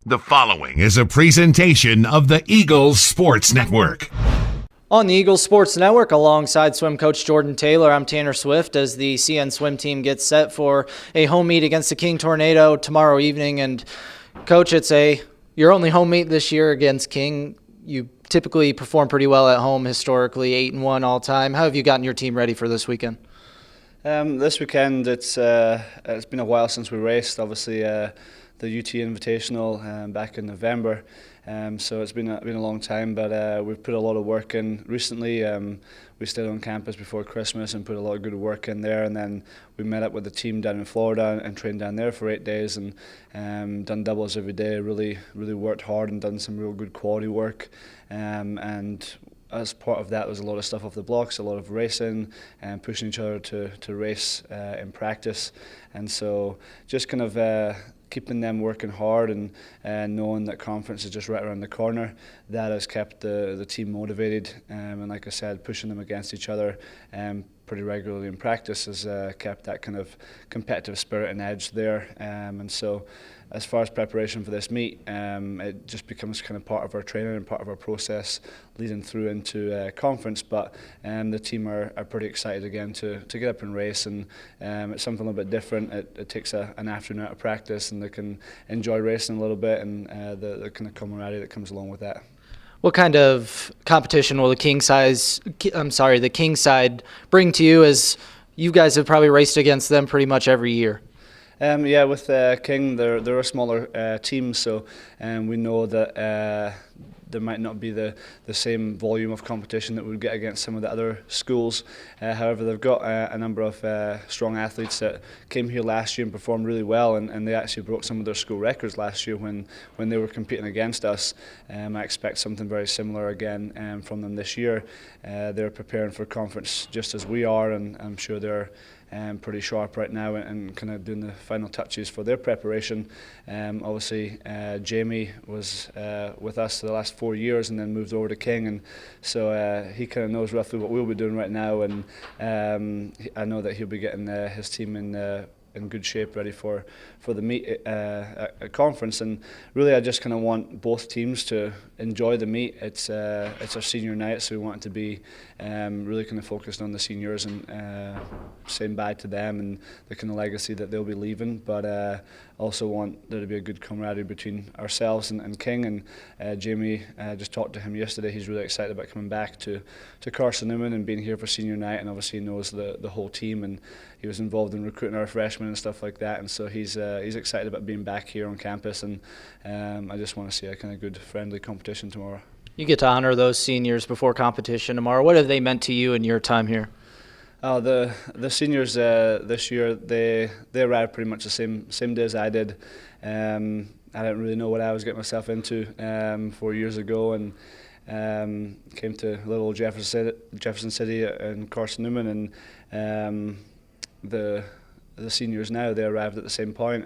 The following is a presentation of the Eagles Sports Network. On the Eagles Sports Network, alongside swim coach Jordan Taylor, I'm Tanner Swift as the CN swim team gets set for a home meet against the King Tornado tomorrow evening. And Coach, it's your only home meet this year against King. You typically perform pretty well at home historically, 8-1 all time. How have you gotten your team ready for this weekend? This weekend, it's been a while since we raced. Obviously, the UT Invitational back in November, so it's been a long time. But we've put a lot of work in recently. We stayed on campus before Christmas and put a lot of good work in there, and then we met up with the team down in Florida and trained down there for 8 days and done doubles every day. Really worked hard and done some real good quality work. And as part of that, there was a lot of stuff off the blocks, a lot of racing and pushing each other to race in practice. And so just kind of keeping them working hard and knowing that conference is just right around the corner, that has kept the team motivated. And like I said, pushing them against each other pretty regularly in practice has kept that kind of competitive spirit and edge there. And so as far as preparation for this meet, it just becomes kind of part of our training and part of our process leading through into conference. But the team are pretty excited again to get up and race, and it's something a little bit different. It takes an afternoon out of practice, and they can enjoy racing a little bit, and the kind of camaraderie that comes along with that. What kind of competition will the King side bring to you, as you guys have probably raced against them pretty much every year? Yeah, with King, they're a smaller team, so we know that there might not be the same volume of competition that we would get against some of the other schools. However, they've got a number of strong athletes that came here last year and performed really well, and they actually broke some of their school records last year when they were competing against us. I expect something very similar again from them this year. They're preparing for conference just as we are, and I'm sure they're pretty sharp right now and kind of doing the final touches for their preparation. Obviously, Jamie was with us for the last 4 years and then moved over to King, and so he kind of knows roughly what we'll be doing right now, and I know that he'll be getting his team in good shape, ready for the meet at conference. And really, I just kind of want both teams to enjoy the meet. It's our senior night, so we want it to be really kind of focused on the seniors and saying bye to them and the kind of legacy that they'll be leaving. But also want there to be a good camaraderie between ourselves and King. And Jamie, just talked to him yesterday. He's really excited about coming back to Carson-Newman and being here for senior night, and obviously he knows the whole team, and he was involved in recruiting our freshmen and stuff like that. And so he's excited about being back here on campus, and I just want to see a kind of good friendly competition tomorrow. You get to honor those seniors before competition tomorrow. What have they meant to you in your time here? Oh, the seniors this year, they arrived pretty much the same day as I did. I didn't really know what I was getting myself into 4 years ago, and came to little Jefferson City in Carson-Newman, and the seniors now, they arrived at the same point.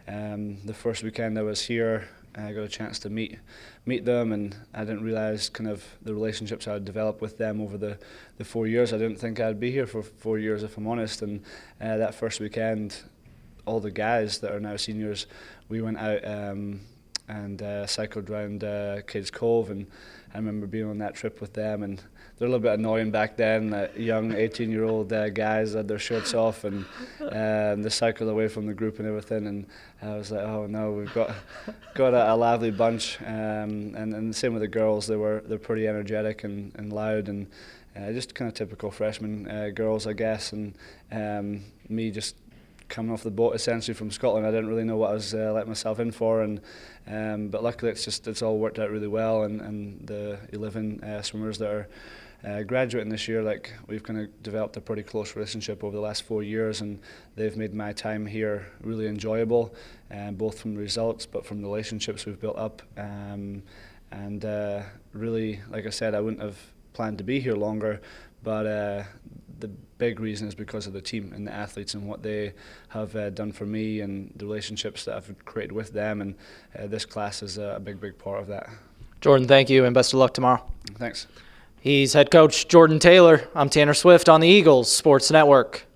And the first weekend I was here, I got a chance to meet them, and I didn't realise kind of the relationships I had developed with them over the 4 years. I didn't think I'd be here for 4 years, if I'm honest. And that first weekend, all the guys that are now seniors, we went out and cycled around Cades Cove, and I remember being on that trip with them, and they're a little bit annoying back then. Young 18-year-old guys had their shirts off, and they cycled away from the group and everything, and I was like, oh no, we've got a lively bunch. And the same with the girls. They're pretty energetic and loud, and just kind of typical freshman girls, I guess. And me just coming off the boat essentially from Scotland, I didn't really know what I was letting myself in for, and but luckily it's all worked out really well. And the 11 swimmers that are graduating this year, like, we've kind of developed a pretty close relationship over the last 4 years, and they've made my time here really enjoyable, both from the results but from the relationships we've built up. And really, like I said, I wouldn't have planned to be here longer, but the big reason is because of the team and the athletes and what they have done for me and the relationships that I've created with them, and this class is a big part of that. Jordan, thank you, and best of luck tomorrow. Thanks. He's head coach Jordan Taylor. I'm Tanner Swift on the Eagles Sports Network.